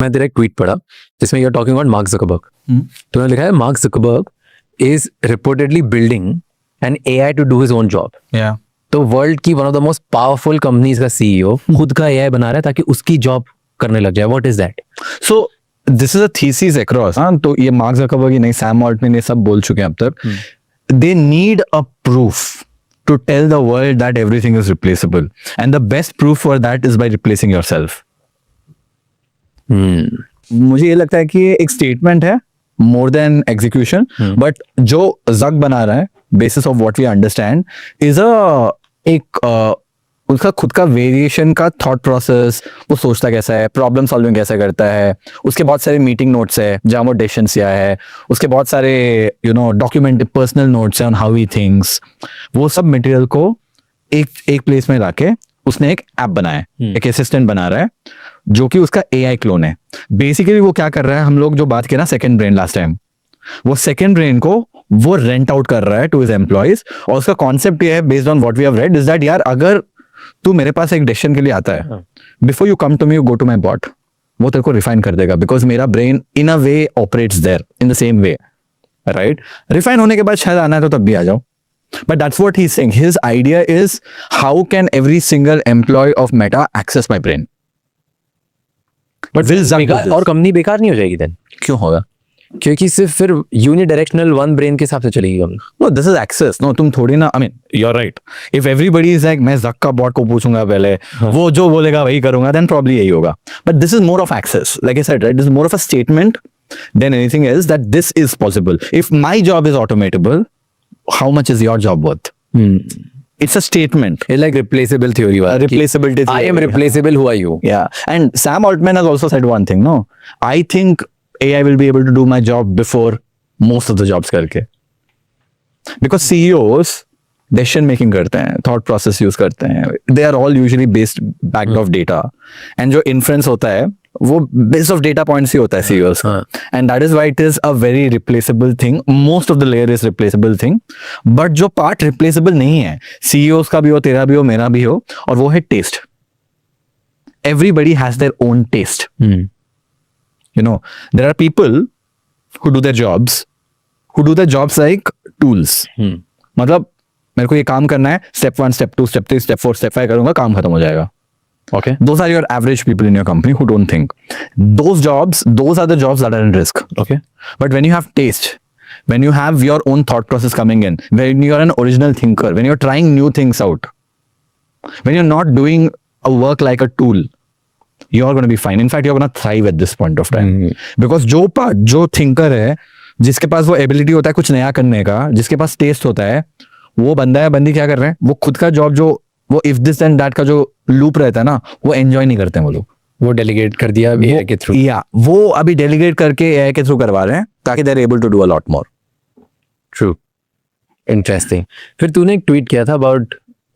मैं तेरा एक ट्वीट पढ़ा जिसमें you're talking about Mark Zuckerberg. तूने लिखा है Mark Zuckerberg is reportedly building an AI to do his own job. Yeah. तो वर्ल्ड की one of the most powerful companies का सीईओ खुद का एआई बना रहा है ताकि उसकी जॉब करने लग जाए. What is that? So this is a thesis across. हाँ, तो ये मार्क ज़करबर्ग ही नहीं, सैम ऑल्टमैन ये सब बोल चुके हैं अब तक. They need a proof to tell the world that everything is replaceable, and the best proof for that is by replacing yourself. मुझे ये लगता है कि ये एक स्टेटमेंट है more than execution, but जो जग बना रहा है basis of what we understand is उसका खुद का वेरिएशन का थॉट प्रोसेस, वो सोचता कैसा है, प्रॉब्लम सॉल्विंग कैसे करता है, उसके बहुत सारे मीटिंग नोट्स है जहाँ वो डिसीजंस लिया है, उसके बहुत सारे डॉक्यूमेंट पर्सनल नोट्स है ऑन हाउ ही थिंक्स. वो सब मटेरियल को एक प्लेस में लाके उसने एक ऐप बनाया है, एक असिस्टेंट बना रहा है जो कि उसका एआई क्लोन है. बेसिकली वो क्या कर रहा है, हम लोग जो बात किया ना सेकंड ब्रेन लास्ट टाइम, वो सेकंड ब्रेन को वो रेंट आउट कर रहा है टू हिज एम्प्लॉइज. और उसका कॉन्सेप्ट ये है based on what we have read is that यार अगर तू मेरे पास एक डिसीजन के लिए आता है, before you come to me you go to my bot, वो तेरे को रिफाइन कर देगा बिकॉज मेरा brain in a way operates there in the same way, right. Refine होने के बाद शायद आना है तो तब भी आ जाओ. But that's what he's saying. His idea is how can every single employee of Meta access my brain? But और कंपनी बेकार नहीं हो जाएगी देन? क्यों होगा? क्योंकि सिर्फ फिर यूनिडायरेक्शनल वन ब्रेन के हिसाब से चलेगी company. No, this is access. No, तुम थोड़ी ना, I mean, you're right. If everybody is like मैं जक का बॉट को पूछूंगा पहले, वो जो बोलेगा वही करूंगा, then probably यही होगा. But this is more of access. Like I said, right? This is more of a statement than anything else that this is possible. If my job is automatable, how much is your job worth? It's a statement. It's like replaceable theory. Replaceability theory. I am replaceable. Who are you? Yeah. And Sam Altman has also said one thing. No, I think AI will be able to do my job before most of the jobs करके. Because CEOs decision making करते हैं, thought process use करते हैं. They are all usually based backed of data. And जो inference होता है वो based of data points ही होता है CEOs का. And that is why it is a very replaceable thing. Most of the layer is replaceable thing. But जो part replaceable नहीं है, CEOs का भी हो, तेरा भी हो, मेरा भी हो, और वो है taste. Everybody has their own taste. There are people who do their jobs like tools. मतलब मेरे को ये काम करना है, step 1, step 2, step 3, step 4, step 5 करूंगा, काम खत्म हो जाएगा. Okay. Those are your average people in your company who don't think. Those are the jobs that are in risk. Okay. But when you have taste, when you have your own thought process coming in, when you're an original thinker, when you're trying new things out, when you're not doing a work like a tool, you're going to be fine. In fact, you're going to thrive at this point of time. Because जो thinker है, जिसके पास वो ability होता है कुछ नया करने का, जिसके पास taste होता है, वो बंदा या बंदी क्या कर रहे हैं, वो खुद का जॉब जो वो इफ दिस एंड दैट का जो लूप रहता है ना, वो एंजॉय नहीं करते हैं वो लोग. वो डेलीगेट कर दिया एआई के थ्रू. या वो अभी डेलीगेट करके एआई के थ्रू करवा रहे हैं ताकि they are able to do a lot more. True. Interesting. फिर तूने एक ट्वीट किया था about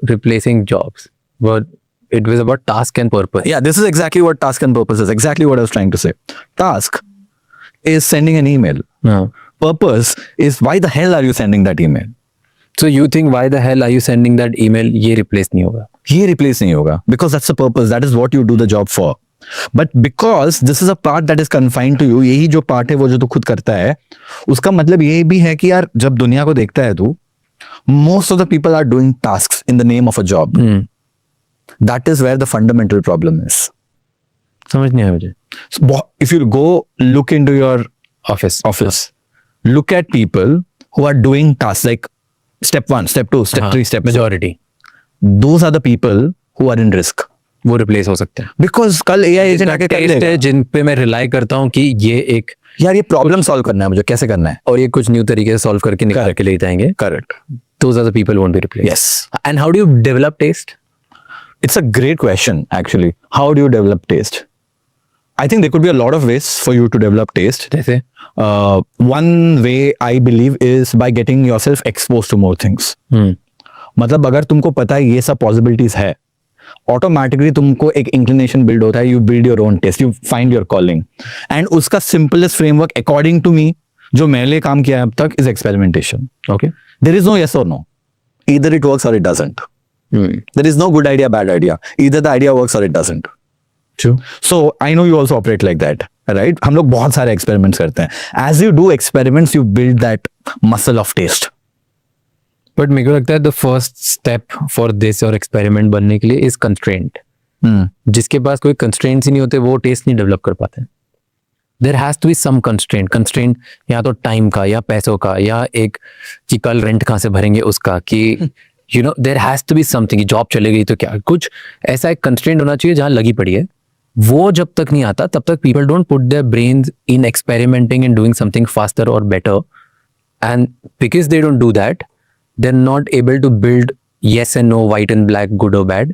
replacing jobs, but it was about task and purpose. या this is exactly what task and purpose is. Exactly what I was trying to say. Task is sending an email. Purpose is why the hell are you sending that email. So you think why the hell are you sending that email? ये replace नहीं होगा. ये replace नहीं होगा because that's the purpose. That is what you do the job for. But because this is a part that is confined to you, यही जो part है वो जो तू खुद करता है, उसका मतलब ये भी है कि यार जब दुनिया को देखता है तू, most of the people are doing tasks in the name of a job. That is where the fundamental problem is. समझ नहीं आया मुझे. So, if you go look into your office, look at people who are doing tasks like step 1, step 2, step 3, step 4. Majority. Those are the people who are in risk. वो replace हो सकते हैं. Because कल AI agent आके कर लेगा. जिन पे मैं रिलाई करता हूँ कि ये एक यार ये प्रॉब्लम सॉल्व करना है मुझे, कैसे करना है, और ये कुछ न्यू तरीके से सॉल्व करके निकाल के ले जाएंगे. Correct. Those are the people who won't be replaced. Yes. And how do you develop taste? It's a great question actually. How do you develop taste? I think there could be a lot of ways for you to develop taste. जैसे one way I believe is by getting yourself exposed to more things. मतलब अगर तुमको पता है ये सब possibilities है, automatically तुमको एक inclination build होता है, you build your own taste, you find your calling. And उसका simplest framework according to me जो मैंने काम किया है अब तक is experimentation. Okay. There is no yes or no. Either it works or it doesn't. There is no good idea, bad idea. Either the idea works or it doesn't. True. So I know you also operate like that. Right हम लोग बहुत सारे experiments करते हैं. As you do experiments you build that muscle of test. But मेरे को लगता है the first step for this और एक्सपेरिमेंट बनने के लिए इज कंस्ट्रेंट. जिसके पास कोई कंस्ट्रेंट्स ही नहीं होते वो टेस्ट नहीं डेवलप कर पाते. There has to be some constraint या तो टाइम का या पैसों का या एक कि कल रेंट कहाँ से भरेंगे उसका कि there has to be something. Job चले गई तो क्या, कुछ ऐसा एक कंस्ट्रेंट होना चाहिए जहाँ लगी पड़ी है. वो जब तक नहीं आता तब तक people don't put their brains in experimenting and doing something faster और better. And because they don't do that they're not able to build yes and no, white and black, good or bad,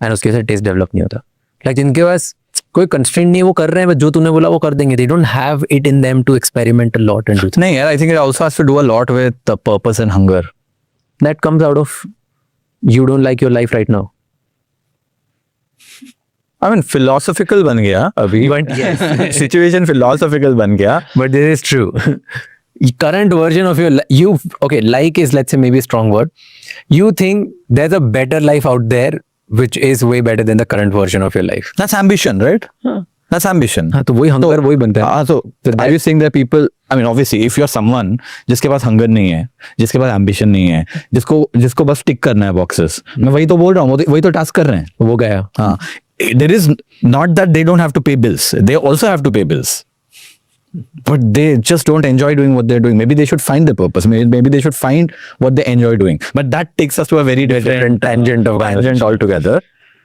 and उसके साथ test develop नहीं होता. Like जिनके पास कोई constraint नहीं है वो कर रहे हैं, बस जो तूने बोला वो कर देंगे. They don't have it in them to experiment a lot and do things. नहीं यार, I think it also has to do a lot with the purpose and hunger. That comes out of you don't like your life right now. I mean philosophical बन गया अभी. But yes. Situation philosophical बन गया. But this is true. Current version of your okay, like is, let's say, maybe a strong word. You think there's a better life out there which is way better than the current version of your life. That's ambition, right? That's ambition. हाँ, तो वही hunger वही बनता है. So are you saying that people, I mean obviously if you're someone जिसके पास hunger नहीं है, जिसके पास ambition नहीं है, जिसको बस tick करना है boxes, मैं वही तो बोल रहा हूँ, वही तो task कर रहे हैं. वो गया. हाँ, there is not that they don't have to pay bills. They also have to pay bills. But they just don't enjoy doing what they're doing. Maybe they should find the purpose. Maybe they should find what they enjoy doing. But that takes us to a very different tangent altogether.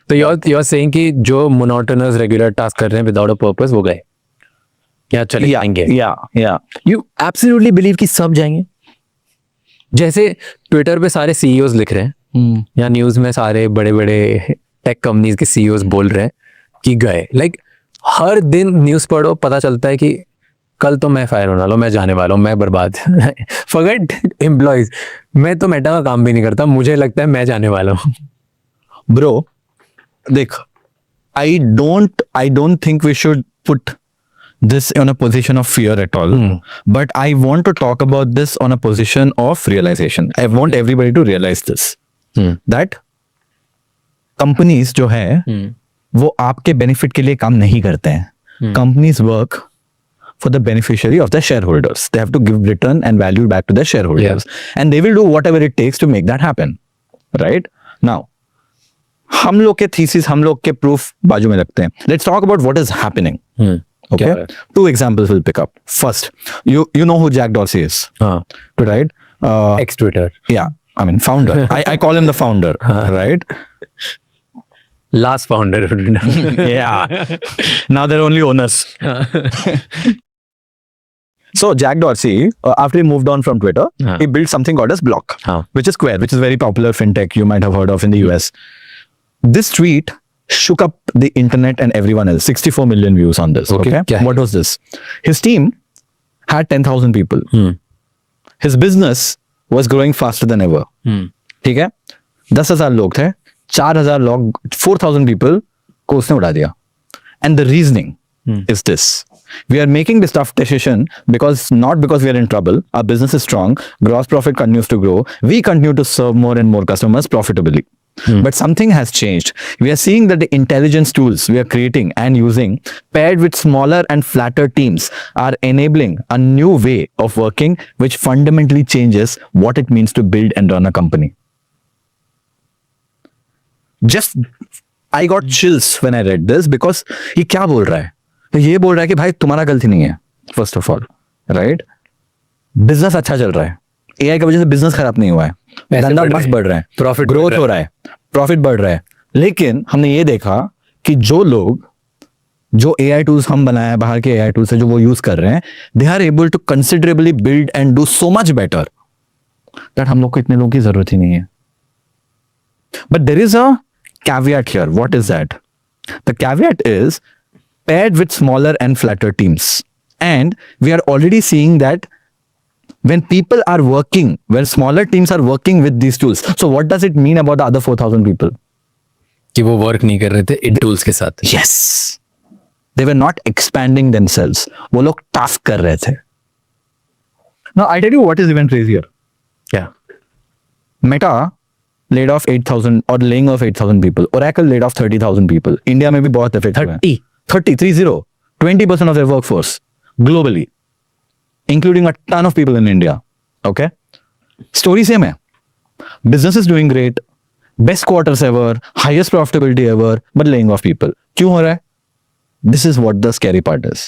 So you're saying कि जो monotonous regular task कर रहे हैं without a purpose वो गए या चले जाएंगे. Yeah. You absolutely believe कि सब जाएंगे. जैसे ट्विटर पे सारे CEOs लिख रहे हैं या न्यूज में सारे बड़े बड़े टेक कंपनीज के CEOs बोल रहे हैं कि गए. लाइक हर दिन न्यूज पढ़ो पता चलता है कि कल तो मैं फायर होने वाला हूँ, मैं जाने वाला हूँ, मैं बर्बाद. फॉरगेट एम्प्लॉयज, मैं तो मेटा का काम भी नहीं करता, मुझे लगता है मैं जाने वाला हूँ. ब्रो देख, I don't think we should put this on a position of fear at all. But I want to talk about this on a position of realization. I want everybody to realize this. That companies जो है वो आपके benefit के लिए काम नहीं करते हैं. Companies work for the beneficiary of the shareholders. They have to give return and value back to the shareholders. And they will do whatever it takes to make that happen. Right? Now, हम लोग के thesis, हम लोग के proof बाजू में रखते हैं. Let's talk about what is happening. Okay? Two examples we'll pick up. First, you know who Jack Dorsey is? Right? Ex-Twitter. Yeah. I mean, founder. I call him the founder. Right? Last founder. Yeah. Now they're only owners. So Jack Dorsey, after he moved on from Twitter, he built something called as Block, which is Square, which is very popular fintech you might have heard of in the US. This tweet shook up the internet and everyone else. 64 million views on this. Okay. What was this? His team had 10,000 people. His business was growing faster than ever. ठीक है? 10,000 लोग थे, 4,000 लोग, 4,000 people को उसने उड़ा दिया. And the reasoning is this. We are making this tough decision not because we are in trouble. Our business is strong. Gross profit continues to grow. We continue to serve more and more customers profitably. But something has changed. We are seeing that the intelligence tools we are creating and using, paired with smaller and flatter teams, are enabling a new way of working, which fundamentally changes what it means to build and run a company. I got chills when I read this because ये क्या बोल रहा है? तो ये बोल रहा है कि भाई तुम्हारा गलती नहीं है, first of all, right? Business अच्छा चल रहा है, एआई की वजह से बिजनेस खराब नहीं हुआ है, धंधा मस्त बढ़ रहा है, प्रॉफिट ग्रोथ हो रहा है, प्रॉफिट बढ़ रहा है. लेकिन हमने ये देखा कि जो एआई टूल्स हम बनाए, बाहर के एआई टूल्स है जो वो यूज कर रहे हैं, they are able to considerably build and do so much better that हम लोग को इतने लोगों की जरूरत ही नहीं है. But there is a caveat here. What is that? The caveat is paired with smaller and flatter teams. And we are already seeing that when people are working, when smaller teams are working with these tools. So what does it mean about the other 4,000 people? कि वो work नहीं कर रहे थे इन tools के साथ. Yes. They were not expanding themselves. वो लोग टास्क कर रहे थे. Now I'll tell you what is even crazier. Yeah. Meta laid off 8,000 or laying off 8,000 people. Oracle laid off 30,000 people. India में भी बहुत इफेक्ट हुआ है. 30. 20% of their workforce globally, including a ton of people in India. Okay? Story same है. Business is doing great. Best quarters ever. Highest profitability ever. But laying off people. क्यों हो रहा है? This is what the scary part is.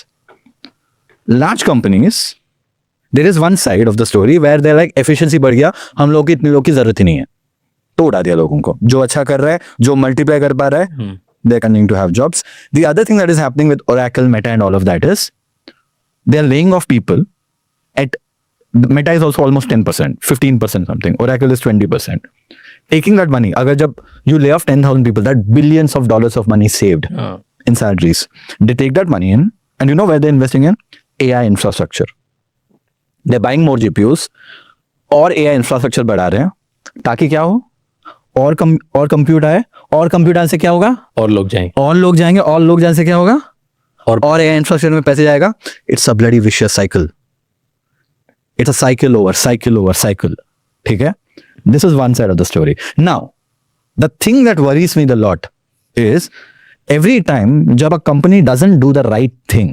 Large companies, there is one side of the story where they're like efficiency बढ़ गया, हम लोग की इतने लोग की जरूरत ही नहीं है, तो उड़ा दिया लोगों को. जो अच्छा कर रहा है, जो मल्टीप्लाई कर पा रहा है, they're continuing to have jobs. The other thing that is happening with Oracle, Meta and all of that is they're laying off people at Meta is also almost 10%, 15% something. Oracle is 20%. Taking that money, agar jab you lay off 10,000 people, that billions of dollars of money saved in salaries. They take that money in, and you know where they're investing in? AI infrastructure. They're buying more GPUs और AI infrastructure बढ़ा रहे हैं ताकि क्या हो, और compute आए, और कंप्यूट आने से क्या होगा, और लोग जाएंगे, और लोग जाएंगे, और लोग जाने से क्या होगा, और AI इंफ्रास्ट्रक्चर में पैसे जाएगा. It's a bloody vicious cycle. It's a cycle over cycle over cycle. ठीक है, this is one side of the story. Now the thing that worries me the lot is every time जब a company doesn't do the right thing,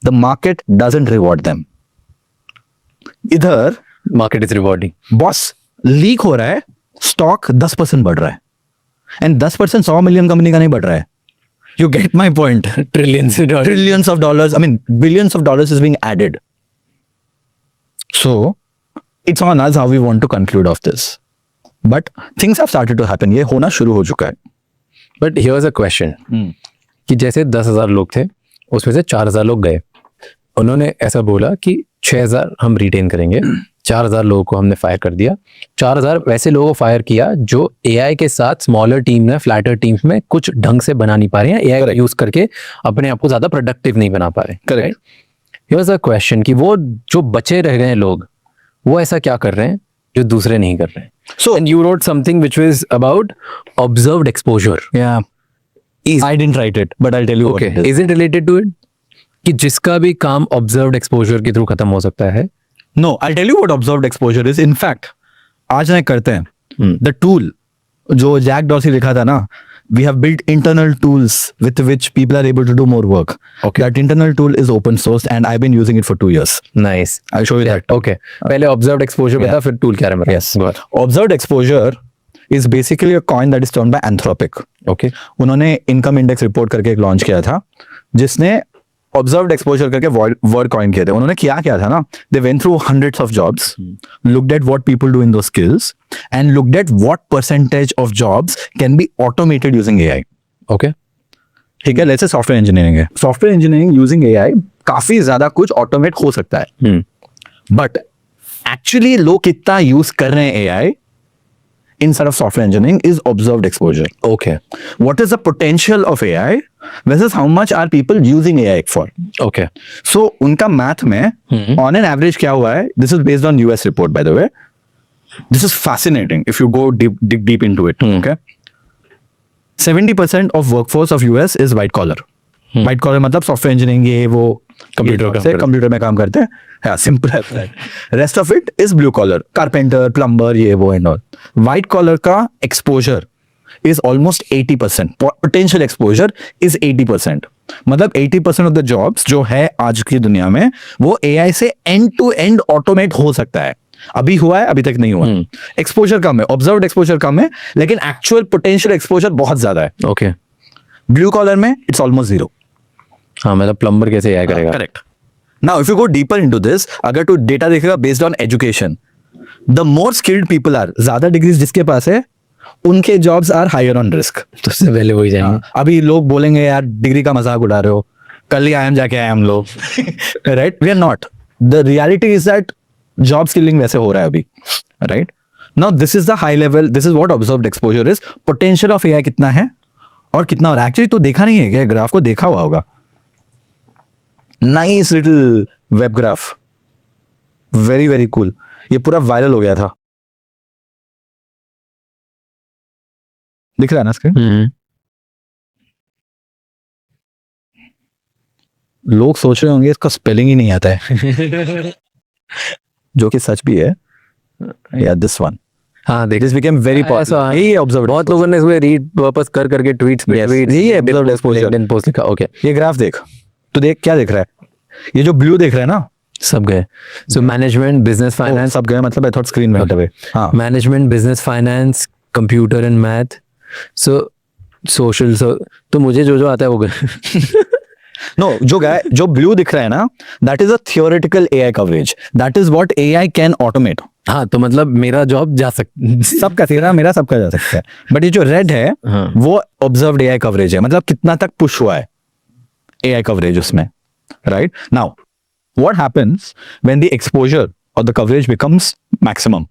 the market doesn't reward them. इधर market is rewarding. Boss leak हो रहा है, stock 10% बढ़ रहा है, and 10% 100 million company का नहीं बढ़ रहा है. You get my point. Trillions of dollars, I mean billions of dollars is being added. So it's on us how we want to conclude of this. But things have started to happen. ये होना शुरू हो चुका है. But here's a question कि जैसे 10,000 लोग थे, उसमें से 4,000 लोग गए. उन्होंने ऐसा बोला कि 6,000 हम रिटेन करेंगे, 4,000 लोगों को हमने फायर कर दिया. 4,000 वैसे लोगों को फायर किया जो एआई के साथ स्मॉलर टीम में, फ्लैटर टीम्स में कुछ ढंग से बना नहीं पा रहे हैं, एआई का यूज करके अपने आप को ज्यादा प्रोडक्टिव नहीं बना पा रहे. करेक्ट. हियर्स अ क्वेश्चन कि वो जो बचे रह गए लोग, वो ऐसा क्या कर रहे हैं जो दूसरे नहीं कर रहे हैं. So And you wrote something which was about observed exposure. yeah, I didn't write it, but I'll tell you Okay. what it is. Is it related to it? कि जिसका भी काम observed exposure के थ्रू खत्म हो सकता है. No, I'll tell you what observed exposure is. In fact, आज ना करते हैं. The tool जो जैक डॉर्सी लिखा था ना, we have built internal tools with which people are able to do more work. Okay. That internal tool is open source and I've been using it for 2 years. Nice. I'll show you that. Okay. पहले observed exposure बता, फिर tool क्या है मेरा. Yes. Go ahead. Observed exposure is basically a coin that is turned by Anthropic. Okay. उन्होंने income index report करके एक launch किया था जिसने ऑब्जर्व्ड एक्सपोजर करके वर्ड कॉइन किए थे. उन्होंने क्या था ना, they went through hundreds of jobs, looked at what people do in those skills and looked at what percentage of jobs can be automated using AI. Okay. ठीक है, let's से सॉफ्टवेयर इंजीनियरिंग है. सॉफ्टवेयर इंजीनियरिंग यूजिंग एआई काफी ज्यादा कुछ automate हो सकता है, बट एक्चुअली लोग कितना यूज कर रहे हैं AI inside of software engineering is observed exposure. Okay. What is the potential of AI versus how much are people using AI for? Okay. So उनका मैथ में on an average क्या हुआ है? This is based on US report by the way. This is fascinating if you go dig deep into it. Okay. 70% of workforce of US is white collar. White collar मतलब software engineering ये वो computer में काम करते हैं. Yeah, simple as that. Rest of it is blue collar, carpenter, plumber, ये वो and all. White collar का exposure is almost 80%. Potential exposure is 80%. मतलब 80% of the jobs जो है आज की दुनिया में वो AI से end to end automate हो सकता है. अभी हुआ है, अभी तक नहीं हुआ. एक्सपोजर कम है, ऑब्जर्व्ड एक्सपोजर कम है, लेकिन एक्चुअल पोटेंशियल एक्सपोजर बहुत ज्यादा है. Okay. ब्लू कॉलर में इट्स ऑलमोस्ट जीरो. हाँ, मतलब प्लम्बर कैसे AI करेगा. Correct. Now if you go deeper into this, अगर तू डेटा देखेगा based on education, the more skilled people are, ज्यादा डिग्रीज जिसके पास है उनके jobs are higher on risk. तो उससे पहले वही जाएंगे. अभी लोग बोलेंगे यार डिग्री का मजाक उड़ा रहे हो, कल ही IIM जाके आए हम लोग. Right, we are not. The reality is that job skilling वैसे हो रहा है अभी. Right now this is the high level, this is what observed exposure is. Potential of AI कितना है और कितना हो रहा है. एक्चुअली तो देखा नहीं है क्या, ग्राफ को देखा हुआ होगा. Nice little web graph, very very cool. ये पूरा वायरल हो गया था. दिख रहा है ना स्क्रीन. लोग सोच रहे होंगे इसका स्पेलिंग ही नहीं आता है. जो कि सच भी है. या दिस वन, हाँ देख दिस बिकेम वेरी पॉपुलर. यही ऑब्जर्व, बहुत लोगों ने इसमें रीड वापस कर करके ट्वीट्स यही ऑब्जर्व एक्सपोजर. पोस्ट लिखा. ओके ये ग्राफ देख, तो देख क्या दिख रहा है, ये जो ब्लू दिख रहा है ना, सब गए. सो मैनेजमेंट बिजनेस फाइनेंस सब गए, मतलब आई थॉट स्क्रीन में हटे. हाँ, management business finance computer and math so social. तो मुझे जो जो आता है वो नो, जो ब्लू दिख रहा है ना, that is a theoretical AI coverage. That is what AI can automate. हाँ तो मतलब मेरा जॉब जा सकता सबका तेरा मेरा सबका जा सकता है. बट ये जो रेड है हाँ. वो ऑब्जर्व्ड एआई कवरेज है, मतलब कितना तक पुश हुआ है एआई कवरेज उसमें. Right now what happens when the exposure और the coverage becomes maximum,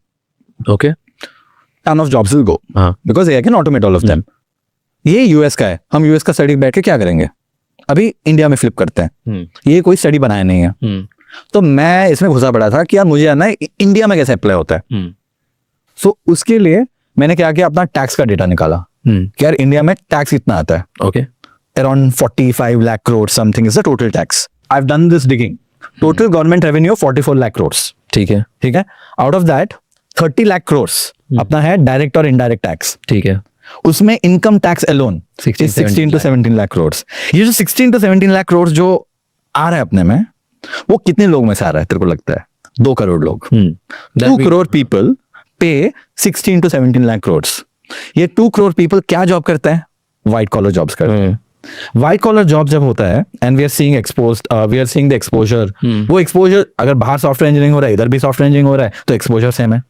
okay. Ton of jobs will go हाँ because AI can automate all of them. ये यूएस का है. हम यूएस का स्टडी बैठ के क्या करेंगे, अभी इंडिया में फ्लिप करते हैं. ये कोई स्टडी बनाया नहीं है. तो मैं इसमें घुसा पड़ा था कि यार मुझे जानना है इंडिया में कैसे अप्लाई होता है. सो उसके लिए मैंने क्या किया, अपना टैक्स का डेटा निकाला कि यार इंडिया में टैक्स कितना आता है. Okay. Around 45 lakh crores something is the total tax. I have done this digging. Total government revenue 44 lakh crores. ठीक है. ठीक है. Out of that 30 lakh crores अपना है डायरेक्ट और इनडायरेक्ट टैक्स. ठीक है. उसमें income tax alone 16 to 17 lakh crores. ये जो 16 to 17 lakh crores जो आ रहा है अपने में, वो कितने लोग में से आ रहा है तेरे को लगता है? 2 करोड़ लोग. 2 करोड़ पीपल पे 16 to 17 lakh crores. ये 2 करोड़ पीपल क्या जॉब करते हैं? व्हाइट कॉलर जॉब्स करते हैं. व्हाइट कॉलर जॉब जब होता है and we are seeing the exposure. वो एक्सपोजर अगर बाहर सॉफ्टवेयर इंजीनियरिंग हो रहा है, इधर भी सॉफ्टवेयर इंजीनियरिंग हो रहा है, तो एक्सपोजर सेम है.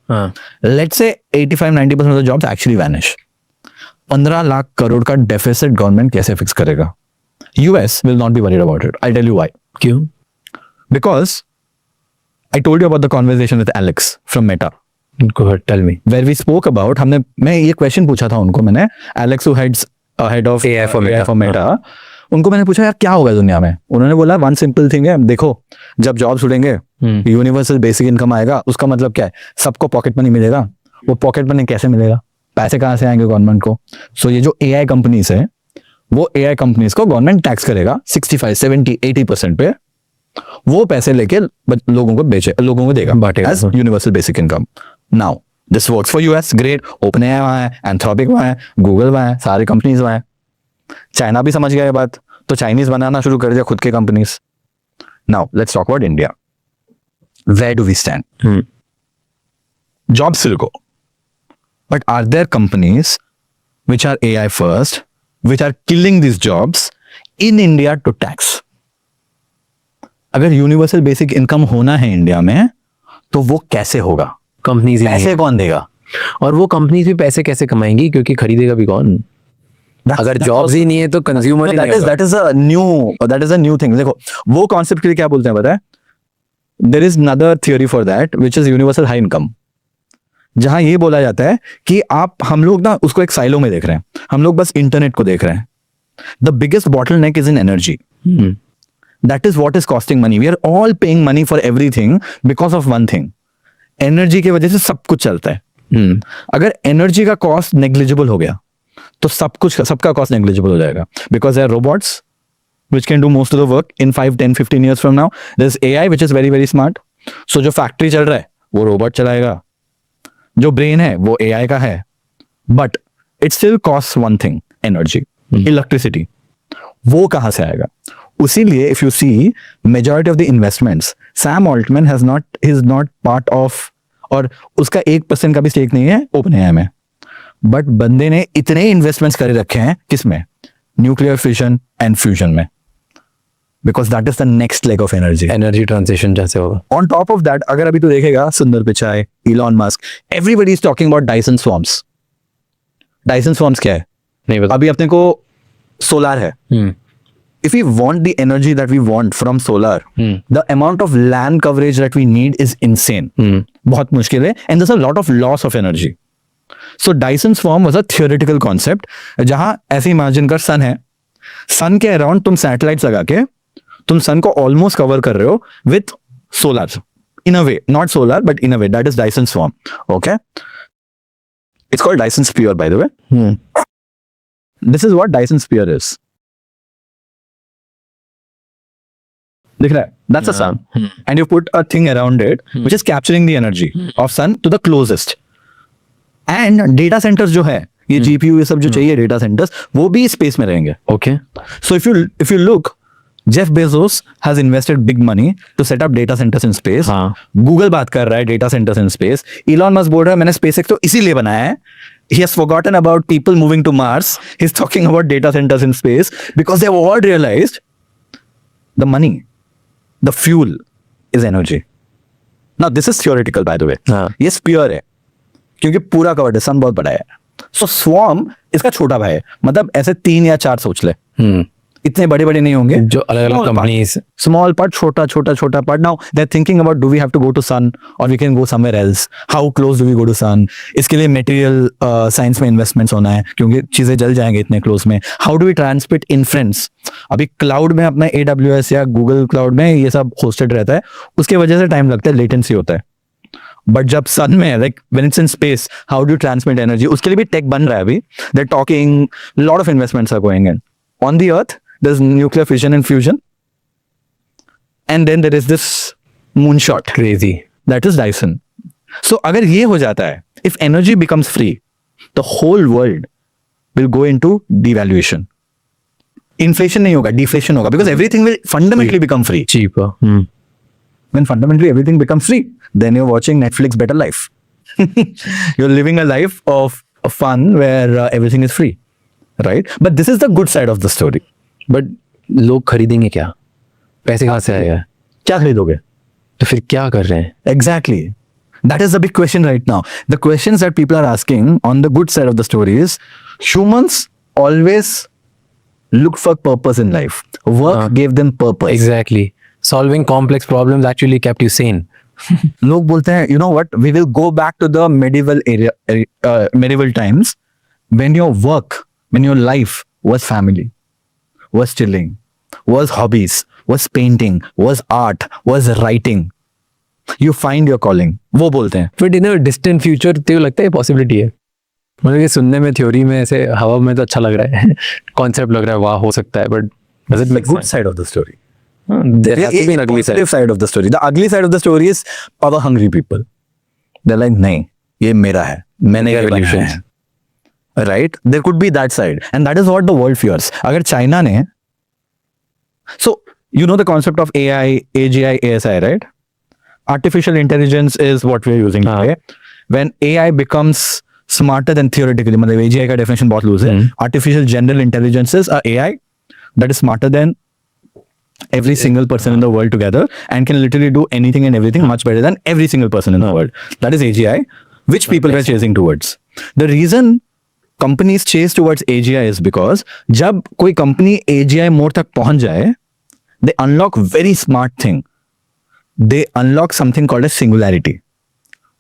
Let's say 85-90% of the jobs actually vanish. 15 lakh crore का डेफिसिट गवर्नमेंट कैसे फिक्स करेगा? US will not be worried about it. I tell you why. क्यों? Because I told you about the conversation with Alex from Meta. Go ahead, tell me. Where we spoke about, मैं ये question पूछा था उनको, मैंने Alex who heads head of AI for Meta. उनको मैंने पूछा यार क्या होगा दुनिया में. उन्होंने बोला वन सिंपल थिंग है, देखो जब जॉब्स उड़ेंगे यूनिवर्सल बेसिक इनकम आएगा. उसका मतलब क्या है? सबको पॉकेट मनी मिलेगा. वो पॉकेट मनी कैसे मिलेगा? पैसे कहाँ से आएंगे गवर्नमेंट को? सो ये जो एआई कंपनीज है, वो एआई कंपनीज को गवर्नमेंट टैक्स करेगा 65, 70, 80% पे. वो पैसे लेके लोगों को देगा, बांटेगा as universal basic income. Now this works for US. Great. OpenAI वहां है, एंथ्रोपिक वहां है, गूगल वहां है, सारी कंपनीज वहां है. चाइना भी समझ गया ये बात, तो चाइनीज बनाना शुरू कर दिया खुद के companies. Now let's talk about India. Where do we stand? Jobs will go, but are there companies which are AI first, which are killing these jobs in India to tax? अगर universal basic income होना है India में, तो वो कैसे होगा? Companies पैसे कौन देगा? और वो कंपनीज भी पैसे कैसे कमाएंगी, क्योंकि खरीदेगा भी कौन? अगर जॉब्स ही नहीं है तो consumer that is a new thing. देखो वो कॉन्सेप्ट के लिए क्या बोलते हैं पता है? There is another theory for that which is universal high income, जहां ये बोला जाता है कि हम लोग ना उसको एक साइलो में देख रहे हैं. हम लोग बस इंटरनेट को देख रहे हैं. The biggest bottleneck is in energy. That is what is costing money. We are all paying money for everything because of one thing. Energy की वजह से सब कुछ चलता है. अगर एनर्जी का कॉस्ट नेग्लिजिबल हो गया तो सबका कॉस्ट नेग्लिजिबल हो जाएगा. Because there are robots which can do most of the work in 5, 10, 15 years from now. There's AI which is very, very smart. So जो फैक्ट्री चल रहा है वो रोबोट चलाएगा. जो ब्रेन है वो AI का है. But it still cost one thing, energy, electricity. वो कहाँ से आएगा? उसीलिए if you see majority of the investments, Sam Altman is not part of, और उसका 1% का भी स्टेक नहीं है ओपनएआई में. बट बंदे ने इतने इन्वेस्टमेंट्स करे रखे हैं किसमें? न्यूक्लियर फिशन एंड फ्यूजन में. Because that is the next leg of energy transition जैसे होगा. ऑन टॉप ऑफ दैट, अगर अभी तो देखेगा Sundar Pichai, Elon Musk, everybody is talking about Dyson swarms. Dyson swarms क्या है? नहीं पता. अभी अपने को सोलर है. If we want the energy that we want from solar, the amount of land coverage that we need is insane. बहुत मुश्किल है, and there's a lot of loss of energy. So Dyson swarm was a theoretical concept, जहां ऐसे imagine कर सन है, सन के around तुम satellites लगा के तुम सन को ऑलमोस्ट कवर कर रहे हो with solar. In a way, not solar, but in a way, that is Dyson swarm. Okay, it's called Dyson sphere, by the way. This is what Dyson sphere is. दिख रहा है? That's a sun. And you put a thing around it which is capturing the energy of sun to the closest. And data centres जो है, ये GPU ये सब जो चाहिए डेटा सेंटर्स, वो भी स्पेस में रहेंगे. Okay. So if you look, Jeff Bezos has invested big money to set up data centers in space. हाँ. Google बात कर रहा है data centers in space. Elon Musk बोल रहा है मैंने SpaceX तो इसीलिए बनाया है. He has forgotten about people moving to Mars. He's talking about data centers in space because they have all realized the money, the fuel is energy. Now this is theoretical by the way. हाँ. ये pure है क्योंकि पूरा covered है, सन बहुत बड़ा है. So Swarm इसका छोटा भाई है, मतलब ऐसे 3 या 4 सोच ले. इतने बड़े बड़े नहीं होंगे जो अलग अलग कंपनीज, स्मॉल पार्ट, छोटा छोटा छोटा part. Now they are thinking about do we have to go to sun और we can go somewhere else, how close do we go to sun. इसके लिए मटेरियल साइंस में इन्वेस्टमेंट्स होना है क्योंकि चीजें जल जाएंगे इतने क्लोज में. How do we transmit inference, अभी क्लाउड में अपना AWS या गूगल क्लाउड में ये सब होस्टेड रहता है, उसके वजह से टाइम लगता है, लेटेंसी होता है. बट जब सन में like when it's in space, how do transmit energy, उसके लिए भी टेक बन रहा है. अभी they are talking, lot of investments are going in. On the earth there's nuclear fission and fusion, and then there is this moonshot, crazy. that is Dyson. So अगर ये हो जाता है, if energy becomes free, the whole world will go into devaluation. Inflation नहीं होगा, deflation होगा, because everything will fundamentally become free. Cheaper. When fundamentally everything becomes free, then you're watching Netflix better life. You're living a life of fun where everything is free, right? But this is the good side of the story. But लोग खरीदेंगे क्या, पैसे कहाँ से आएगा, क्या खरीदोगे, तो फिर क्या कर रहे हैं. Exactly. That is the big question right now. The questions that people are asking on the good side of the story is, humans always looked for purpose in life. Work gave them purpose. Exactly. Solving complex problems actually kept you sane. लोग बोलते हैं, you know what, we will go back to the medieval times when your work, when your life was family, was chilling, was hobbies, was painting, was art, was writing. You find your calling. वो बोलते हैं. But in distant future तो लगता है possibility है. मतलब ये सुनने में, थ्योरी में, ऐसे हवा में तो अच्छा लग रहा है, कॉन्सेप्ट लग रहा है, वाह हो सकता है, but does it make Good sense? side of the story. There has to be an ugly side. Positive side of the story. The ugly side of the story is power hungry people. They're like, नहीं, ये मेरा है, मैंने ये बनाया है. Right? There could be that side, and that is what the world fears. अगर China ने, so you know the concept of AI, AGI, ASI, right? Artificial intelligence is what we are using today. When AI becomes smarter than theoretically, मतलब AGI का definition बहुत loose है. Artificial general intelligence is a AI that is smarter than every single person in the world together and can literally do anything and everything much better than every single person in the world. That is AGI, which people were chasing towards. The reason companies chase towards AGI is because जब कोई company AGI mode तक पहुंच जाए, they unlock very smart thing. They unlock something called as singularity.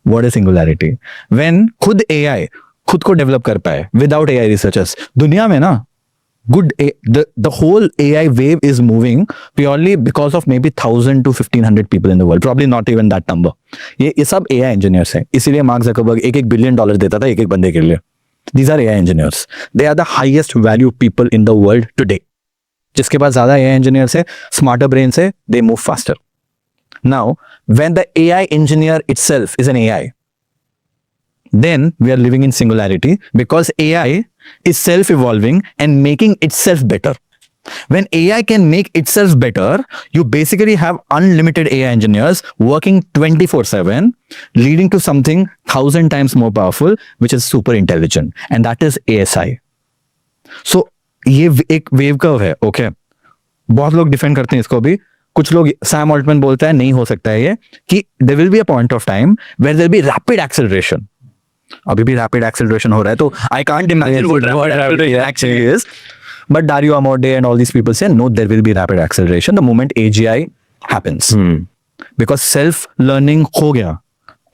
What is singularity? When खुद AI खुद को develop कर पाए without AI researchers. दुनिया में ना the whole AI wave is moving purely because of maybe 1,000 to 1,500 people in the world. Probably not even that number. ये सब AI engineers हैं. इसीलिए मार्क ज़करबर्ग $1 billion देता था एक बंदे के लिए. These are AI engineers. They are the highest value people in the world today. जिसके पास ज़्यादा AI engineers है, smarter brains है, they move faster. Now, when the AI engineer itself is an AI, then we are living in singularity because AI is self-evolving and making itself better. When AI can make itself better, you basically have unlimited AI engineers working 24/7, leading to something 1,000 times more powerful, which is super intelligent, and that is ASI. So ये एक wave curve है, okay बहुत लोग defend करते हैं इसको भी. कुछ लोग, सैम ऑल्टमैन बोलता है नहीं हो सकता है ये, कि there will be a point of time where there be rapid acceleration. अभी भी रैपिड एक्सेलरेशन हो रहा है, तो I can't imagine what rapid actually is. But Dario Amodei and all these people say, no, there will be rapid acceleration the moment AGI happens. Because self-learning हो गया,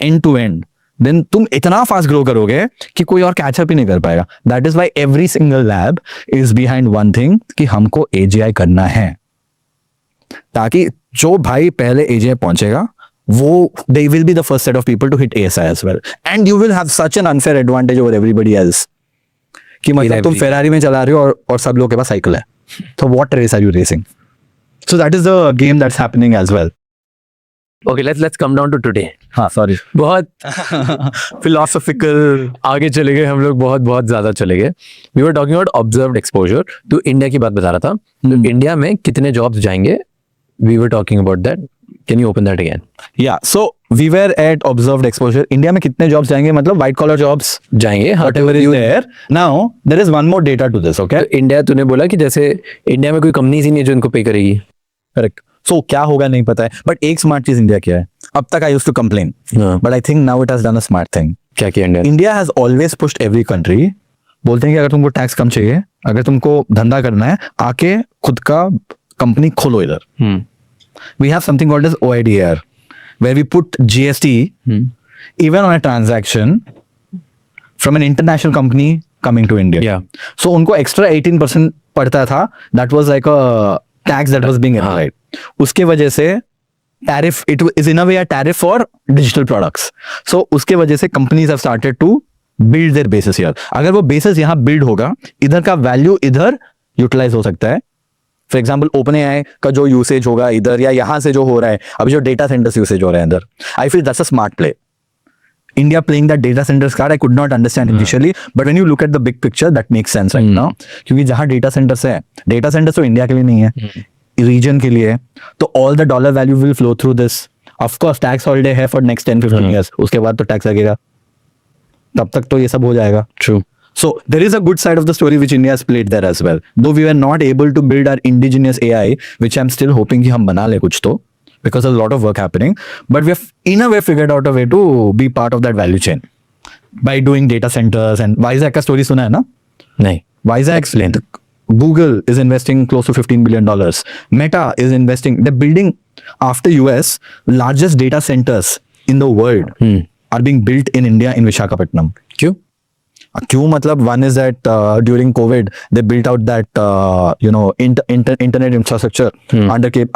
end to end. Then तुम इतना fast grow करोगे कि कोई और catch up ही नहीं कर पाएगा. That is why every single lab is behind one thing, कि हमको AGI करना है. ताकि जो भाई पहले AGI पहुंचेगा, वो they will be the first set of people to hit ASI as well. And you will have such an unfair advantage over everybody else. कि मतलब तुम फेरारी में चला रहे हो और सब लोगों के पास साइकिल है, तो what race are you racing? So that is the game that's happening as well. Okay, let's come down to today. हाँ सॉरी बहुत फिलोसॉफिकल आगे चले गए हम लोग, बहुत बहुत ज्यादा चले गए. We were talking about observed exposure. तो इंडिया की बात बता रहा था. तो इंडिया में कितने जॉब्स जाएंगे? We were talking about that. Can you open that again? या so we were at observed exposure. India में कितने जॉब्स जाएंगे मतलब व्हाइट कॉलर जॉब्स जाएंगे. हाँ, whatever is there. Now there is one more data to this, okay? तो India, तूने बोला कि जैसे इंडिया में कोई कंपनीज ही नहीं है जो इनको पे करेगी. करेक्ट. सो क्या होगा नहीं पता है, बट एक स्मार्ट चीज इंडिया किया है. अब तक आई यूज्ड टू कंप्लेन, हाँ. But I think now it has done a smart thing. क्या किया India? India has always pushed every country. बोलते हैं कि अगर तुमको टैक्स कम चाहिए, अगर तुमको धंधा करना है, आके खुद का कंपनी खोलो इधर. We have something called as OIDR, where we put GST even on a transaction from an international company coming to India. Yeah. So उनको extra 18% पड़ता था. That was like a tax that was being applied. उसके वजह से tariff, it is in a way a tariff for digital products. So उसके वजह से companies have started to build their bases here. अगर वो bases यहाँ build होगा, इधर का value इधर utilize हो सकता है. फॉर एग्जाम्पल OpenAI का जो यूसेज होगा इधर, या यहाँ से जो हो रहा है अभी जो डेटा सेंटर्स यूसेज हो रहे हैं इधर, I feel that's a smart play. India playing that data centres card I could not understand initially, but when you look at the big picture that makes sense right now. क्योंकि जहाँ data centres है, data centres तो India के लिए नहीं है, reason के लिए है. तो all the dollar value will flow through this. Of course tax holiday है फॉर नेक्स्ट 10-15 years, उसके बाद तो टैक्स लगेगा, तब तक तो ये सब हो जाएगा. True. So there is a good side of the story which India has played there as well. Though we were not able to build our indigenous AI, which I'm still hoping कि हम बना ले कुछ तो, because there's a lot of work happening. But we have in a way figured out a way to be part of that value chain by doing data centers. And Vizag का story सुना है ना? नहीं. Vizag, Explain. Google is investing close to $15 billion. Meta is investing. They're building, after US, largest data centers in the world are being built in India in Visakhapatnam. क्यों? क्यों मतलब one is that during COVID they built out that internet infrastructure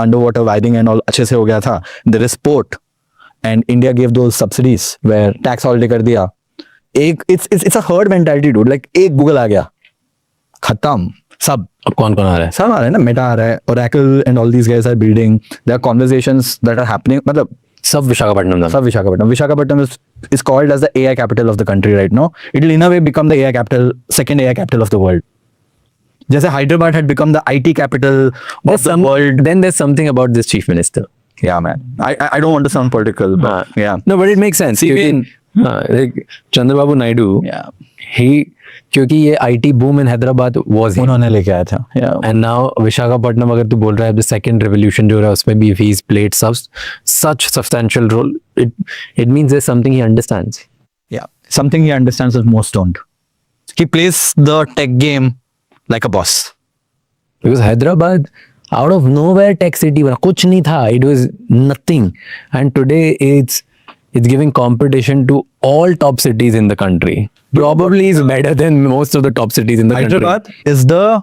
underwater wiring and all अच्छे से हो गया था. There is port and India gave those subsidies where tax holiday कर दिया. एक it's a herd mentality dude. Like एक Google आ गया, खत्म सब. अब कौन कौन आ रहा है? सब आ रहा है ना, मेटा आ रहा है, Oracle and all these guys are building. There are conversations that are happening. मतलब सब विशाखापट्टनम. सब Visakhapatnam. Visakhapatnam is called as the AI capital of the country right now. It will in a way become the AI capital, second AI capital of the world. जैसे Hyderabad had become the IT capital of the world. Then there's something about this chief minister. Yeah, man. I don't want to sound political, but yeah. No, but it makes sense. like Chandrababu Naidu, Yeah. क्योंकि ये IT boom in Hyderabad was him. उन्होंने लेके आया था. Yeah. And now Visakhapatnam, अगर तू बोल रहा है the second revolution जो हो रहा है उसमें भी he's played such substantial role, it means there's something he understands. Yeah. Something he understands that most don't. He plays the tech game like a boss. Because Hyderabad, out of nowhere tech city बना, कुछ नहीं था, it was nothing, and today it's giving competition to all top cities in the country. Probably is better than most of the top cities in the country. Hyderabad is the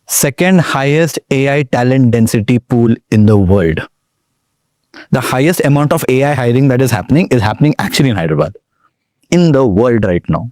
second highest AI talent density pool in the world. The highest amount of AI hiring that is happening actually in Hyderabad, in the world right now.